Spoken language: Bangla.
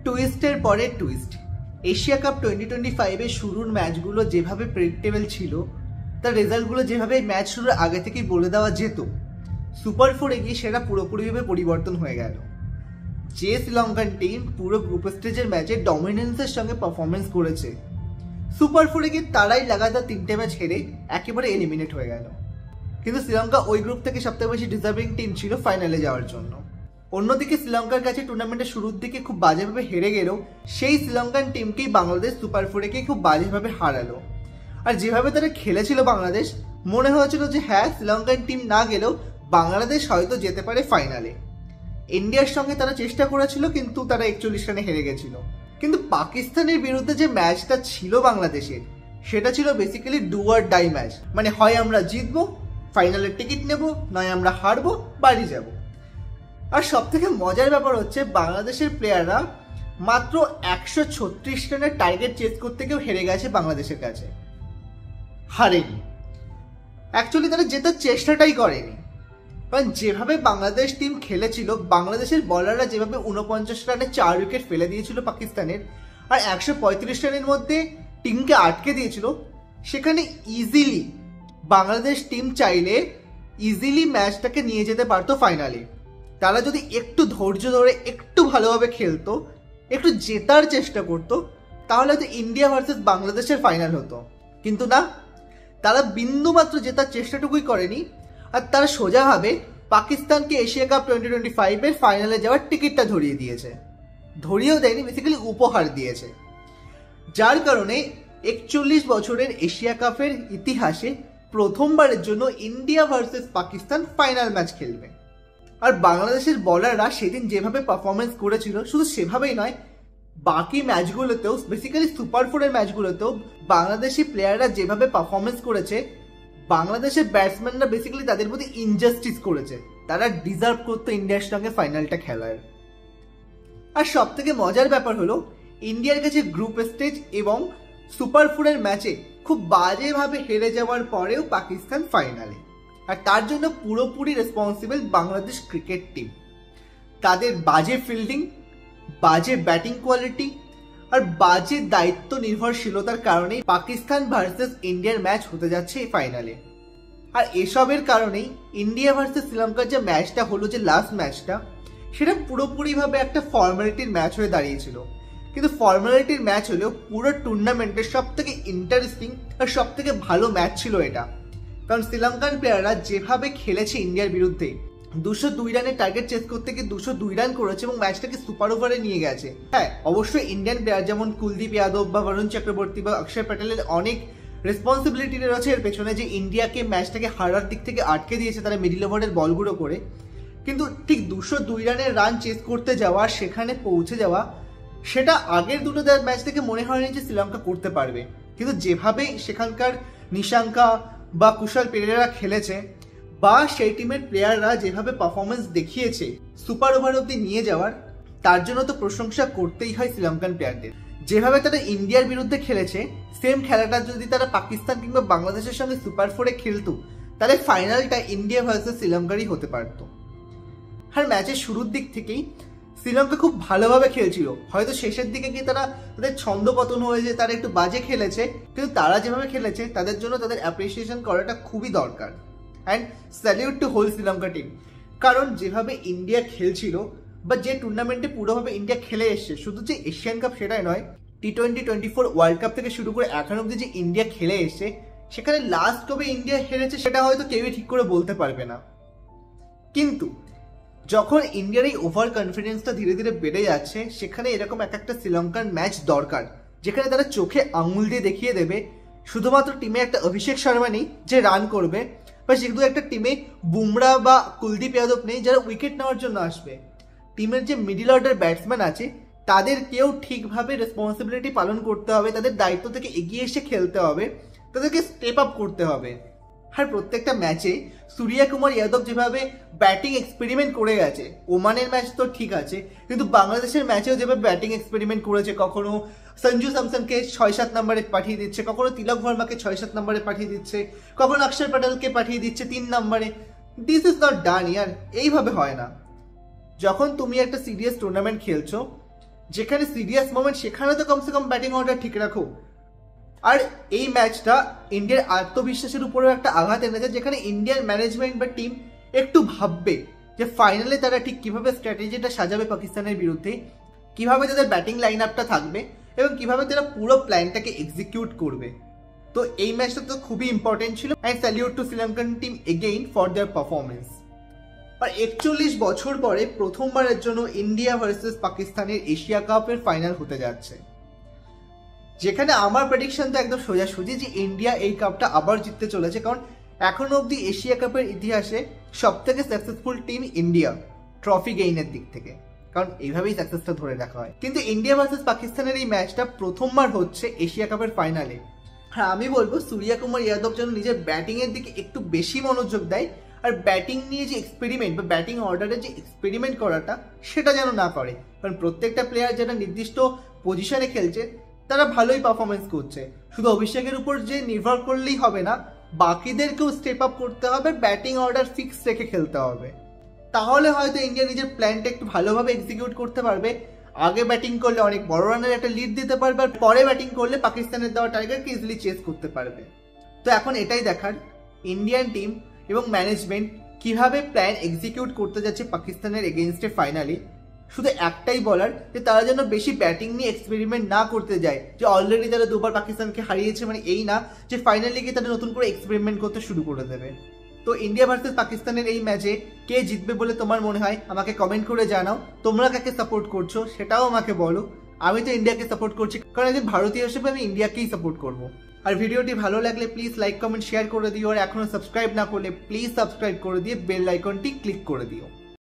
টুইস্টের পরে টুইস্ট। এশিয়া কাপ 2025-এর শুরুর ম্যাচগুলো যেভাবে প্রেডিক্টেবল ছিল, তার রেজাল্টগুলো যেভাবে ম্যাচ শুরুর আগে থেকেই বলে দেওয়া যেত, সুপার ফোরে গিয়ে সেটা পুরোপুরিভাবে পরিবর্তন হয়ে গেল। যে শ্রীলঙ্কান টিম পুরো গ্রুপ স্টেজের ম্যাচে ডমিনেন্সের সঙ্গে পারফরমেন্স করেছে, সুপার ফোরে গিয়ে তারাই লাগাতার 3টে ম্যাচ হেরে একেবারে এলিমিনেট হয়ে গেল। কিন্তু শ্রীলঙ্কা ওই গ্রুপ থেকে সবথেকে বেশি ডিজার্ভিং টিম ছিল ফাইনালে যাওয়ার জন্য। অন্যদিকে শ্রীলঙ্কার কাছে টুর্নামেন্টের শুরুর দিকে খুব বাজেভাবে হেরে গেলেও সেই শ্রীলঙ্কান টিমকেই বাংলাদেশ সুপার ফোরে গিয়ে খুব বাজেভাবে হারালো। আর যেভাবে তারা খেলেছিল বাংলাদেশ, মনে হয়েছিল যে হ্যাঁ, শ্রীলঙ্কান টিম না গেলেও বাংলাদেশ হয়তো যেতে পারে ফাইনালে। ইন্ডিয়ার সঙ্গে তারা চেষ্টা করেছিল, কিন্তু তারা 41 রানে হেরে গেছিল। কিন্তু পাকিস্তানের বিরুদ্ধে যে ম্যাচটা ছিল বাংলাদেশের, সেটা ছিল basically do or die match. মানে হয় আমরা জিতবো, ফাইনালের টিকিট নেব, নয় আমরা হারবো, বাড়ি যাব। আর সব থেকে মজার ব্যাপার হচ্ছে, বাংলাদেশের প্লেয়াররা মাত্র 136 রানের টার্গেট চেজ করতে গিয়েও হেরে গেছে বাংলাদেশের কাছে, হারেনি। অ্যাকচুয়ালি তারা জেতার চেষ্টাটাই করেনি। কারণ যেভাবে বাংলাদেশ টিম খেলেছিল, বাংলাদেশের বলাররা যেভাবে 49 রানে 4 উইকেট ফেলে দিয়েছিল পাকিস্তানের, আর 135 রানের মধ্যে টিমকে আটকে দিয়েছিল, সেখানে ইজিলি বাংলাদেশ টিম চাইলে ইজিলি ম্যাচটাকে নিয়ে যেতে পারতো ফাইনালে। তারা যদি একটু ধৈর্য ধরে একটু ভালোভাবে খেলতো, একটু জেতার চেষ্টা করতো, তাহলে হয়তো ইন্ডিয়া ভার্সেস বাংলাদেশের ফাইনাল হতো। কিন্তু না, তারা বিন্দুমাত্র জেতার চেষ্টাটুকুই করেনি। আর তারা সোজাভাবে পাকিস্তানকে এশিয়া কাপ 2025-এর ফাইনালে যাওয়ার টিকিটটা ধরিয়ে দিয়েছে। ধরিয়েও দেয়নি, বেসিক্যালি উপহার দিয়েছে। যার কারণে 41 বছরের এশিয়া কাপের ইতিহাসে প্রথমবারের জন্য India versus Pakistan final match খেলবে। আর বাংলাদেশের বলাররা সেদিন যেভাবে পারফরমেন্স করেছিল, শুধু সেভাবেই নয়, বাকি ম্যাচগুলোতেও, বেসিক্যালি সুপার ফোরের ম্যাচগুলোতেও বাংলাদেশি প্লেয়াররা যেভাবে পারফরমেন্স করেছে, বাংলাদেশের ব্যাটসম্যানরা বেসিক্যালি তাদের প্রতি ইনজাস্টিস করেছে। তারা ডিজার্ভ করতো ইন্ডিয়ার সঙ্গে ফাইনালটা খেলার। আর সব থেকে মজার ব্যাপার হলো, ইন্ডিয়ার কাছে গ্রুপ স্টেজ এবং সুপার ফোরের ম্যাচে খুব বাজেভাবে হেরে যাওয়ার পরেও পাকিস্তান ফাইনালে। আর তার জন্য পুরোপুরি রেসপন্সিবল বাংলাদেশ ক্রিকেট টিম। তাদের বাজে ফিল্ডিং, বাজে ব্যাটিং কোয়ালিটি আর বাজে দায়িত্ব নির্ভরশীলতার কারণেই পাকিস্তান ভার্সেস ইন্ডিয়ার ম্যাচ হতে যাচ্ছে এই ফাইনালে। আর এসবের কারণেই ইন্ডিয়া ভার্সেস শ্রীলঙ্কার যে ম্যাচটা হলো, যে লাস্ট ম্যাচটা, সেটা পুরোপুরিভাবে একটা ফর্মালিটির ম্যাচ হয়ে দাঁড়িয়েছিল। কিন্তু ফর্মালিটির ম্যাচ হলেও পুরো টুর্নামেন্টের সব থেকে ইন্টারেস্টিং আর সব থেকে ভালো ম্যাচ ছিল এটা। কারণ শ্রীলঙ্কান প্লেয়াররা যেভাবে খেলেছে ইন্ডিয়ার বিরুদ্ধে, 202 রানের টার্গেট চেস করতে গিয়ে 202 রান করেছে এবং ম্যাচটাকে সুপার ওভারে নিয়ে গেছে। হ্যাঁ, অবশ্যই ইন্ডিয়ান প্লেয়ার যেমন কুলদীপ যাদব বা বরুণ চক্রবর্তী বা অক্ষয় প্যাটেলের অনেক রেসপন্সিবিলিটি রয়েছে এর পেছনে, যে ইন্ডিয়াকে ম্যাচটাকে হারার দিক থেকে আটকে দিয়েছে তারা মিডিল ওভারের বলগুলো করে। কিন্তু ঠিক 202 রানের রান চেস করতে যাওয়া, সেখানে পৌঁছে যাওয়া, সেটা আগের দুটো ম্যাচ থেকে মনে হয়নি যে শ্রীলঙ্কা করতে পারবে। কিন্তু যেভাবে সেখানকার নিশাঙ্কা বা কুশল পেরেরা খেলেছে, বা সেই টিমের প্লেয়াররা যেভাবে পারফরমেন্স দেখিয়েছে সুপার ওভার অব্দি নিয়ে যাওয়ার, তার জন্য তো প্রশংসা করতেই হয় শ্রীলঙ্কান প্লেয়ারদের। যেভাবে তারা ইন্ডিয়ার বিরুদ্ধে খেলেছে, সেম খেলাটা যদি তারা পাকিস্তান কিংবা বাংলাদেশের সঙ্গে সুপার ফোরে খেলতো, তাহলে ফাইনালটা ইন্ডিয়া ভার্সেস শ্রীলঙ্কারই হতে পারত। আর ম্যাচের শুরুর দিক থেকেই শ্রীলঙ্কা খুব ভালোভাবে খেলছিল। হয়তো শেষের দিকে গিয়ে তাদের ছন্দ পতন হয়েছে, তারা একটু বাজে খেলেছে, কিন্তু তারা যেভাবে খেলেছে তাদের জন্য তাদের অ্যাপ্রিসিয়েশন করাটা খুবই দরকার। And salute to whole Sri Lanka team. কারণ যেভাবে ইন্ডিয়া খেলছিল, বা যে টুর্নামেন্টে পুরোভাবে ইন্ডিয়া খেলে এসছে, শুধু যে এশিয়ান কাপ সেটাই নয়, T20-24 ওয়ার্ল্ড কাপ থেকে শুরু করে এখন অব্দি যে ইন্ডিয়া খেলে এসছে, সেখানে লাস্ট কবে ইন্ডিয়া হেরেছে সেটা হয়তো কেউই ঠিক করে বলতে পারবে না। কিন্তু যখন ইন্ডিয়ার এই ওভার কনফিডেন্সটা ধীরে ধীরে বেড়ে যাচ্ছে, সেখানে এরকম একটা শ্রীলঙ্কার ম্যাচ দরকার, যেখানে তারা চোখে আঙুল দিয়ে দেখিয়ে দেবে শুধুমাত্র টিমে একটা অভিষেক শর্মা নেই যে রান করবে, বা শুধু একটা টিমে বুমরা বা কুলদীপ যাদব নেই যারা উইকেট নেওয়ার জন্য আসবে। টিমের যে মিডিল অর্ডার ব্যাটসম্যান আছে, তাদেরকেও ঠিকভাবে রেসপন্সিবিলিটি পালন করতে হবে, তাদের দায়িত্ব থেকে এগিয়ে এসে খেলতে হবে, তাদেরকে স্টেপ আপ করতে হবে। আর প্রত্যেকটা ম্যাচে সূর্যা কুমার যাদব যেভাবে ব্যাটিং এক্সপেরিমেন্ট করে গেছে, ওমানের ম্যাচ তো ঠিক আছে, কিন্তু বাংলাদেশের ম্যাচেও যেভাবে ব্যাটিং এক্সপেরিমেন্ট করেছে, কখনো সঞ্জু স্যামসনকে 6-7 নম্বরে পাঠিয়ে দিচ্ছে, কখনো তিলক ভার্মাকে 6-7 নম্বরে পাঠিয়ে দিচ্ছে, কখনো অক্ষর প্যাটেলকে পাঠিয়ে দিচ্ছে 3 নম্বরে। দিস ইজ নট ডান ইয়ার, এইভাবে হয় না। যখন তুমি একটা সিরিয়াস টুর্নামেন্ট খেলছো, যেখানে সিরিয়াস মোমেন্ট সেখানে তো কমসে কম ব্যাটিং অর্ডার ঠিক রাখো। আর এই ম্যাচটা ইন্ডিয়ার আত্মবিশ্বাসের উপরেও একটা আঘাত এনেছে, যেখানে ইন্ডিয়ান ম্যানেজমেন্ট বা টিম একটু ভাববে যে ফাইনালে তারা ঠিক কিভাবে স্ট্র্যাটেজিটা সাজাবে পাকিস্তানের বিরুদ্ধে, কিভাবে তাদের ব্যাটিং লাইন আপটা থাকবে এবং কিভাবে তারা পুরো প্ল্যানটাকে এক্সিকিউট করবে। তো এই ম্যাচটা তো খুবই ইম্পর্টেন্ট ছিল। And salute two Sri Lankan team again for their performance. আর 41 বছর পরে প্রথমবারের জন্য ইন্ডিয়া ভার্সেস পাকিস্তানের এশিয়া কাপের ফাইনাল হতে যাচ্ছে, যেখানে আমার প্রেডিকশন তো একদম সোজাসুজি যে ইন্ডিয়া এই কাপটা আবার জিততে চলেছে। কারণ এখনো অবধি এশিয়া কাপের ইতিহাসে সব থেকে সাকসেসফুল টিম ইন্ডিয়া ট্রফি গেইনের দিক থেকে, কারণ এইভাবেই সাকসেসটা ধরে রাখা হয়। কিন্তু ইন্ডিয়া ভার্সেস পাকিস্তানের এই ম্যাচটা প্রথমবার হচ্ছে এশিয়া কাপের ফাইনালে। হ্যাঁ, আমি বলবো সূর্যা কুমার যাদব যেন নিজের ব্যাটিংয়ের দিকে একটু বেশি মনোযোগ দেয়, আর ব্যাটিং নিয়ে যে এক্সপেরিমেন্ট বা ব্যাটিং অর্ডারে যে এক্সপেরিমেন্ট করাটা সেটা যেন না করে। কারণ প্রত্যেকটা প্লেয়ার যারা নির্দিষ্ট পজিশনে খেলছে তারা ভালোই পারফরমেন্স করছে। শুধু অভিষেকের উপর যে নির্ভর করলেই হবে না, বাকিদেরকেও স্টেপ আপ করতে হবে, ব্যাটিং অর্ডার ফিক্স রেখে খেলতে হবে। তাহলে হয়তো ইন্ডিয়া নিজের প্ল্যানটা একটু ভালোভাবে এক্সিকিউট করতে পারবে। আগে ব্যাটিং করলে অনেক বড় রানের একটা লিড দিতে পারবে, আর পরে ব্যাটিং করলে পাকিস্তানের দেওয়া টার্গেটকে ইজিলি চেস করতে পারবে। তো এখন এটাই দেখার ইন্ডিয়ান টিম এবং ম্যানেজমেন্ট কিভাবে প্ল্যান এক্সিকিউট করতে যাচ্ছে পাকিস্তানের এগেইনস্টে ফাইনালি। শুধু একটাই বলার যে তারা যেন বেশি ব্যাটিং নিয়ে এক্সপেরিমেন্ট না করতে যায়, যে অলরেডি তারা দুবার পাকিস্তানকে হারিয়েছে মানে এই না যে ফাইনালি গিয়ে তারা নতুন করে এক্সপেরিমেন্ট করতে শুরু করে দেবে। তো ইন্ডিয়া ভার্সেস পাকিস্তানের এই ম্যাচে কে জিতবে বলে তোমার মনে হয় আমাকে কমেন্ট করে জানাও। তোমরা কাকে সাপোর্ট করছো সেটাও আমাকে বলো। আমি তো ইন্ডিয়াকে সাপোর্ট করছি, কারণ একজন ভারতীয় হিসেবে আমি ইন্ডিয়াকেই সাপোর্ট করবো। আর ভিডিওটি ভালো লাগলে প্লিজ লাইক কমেন্ট শেয়ার করে দিও, আর এখনো সাবস্ক্রাইব না করলে প্লিজ সাবস্ক্রাইব করে দিয়ে বেল আইকনটি ক্লিক করে দিও।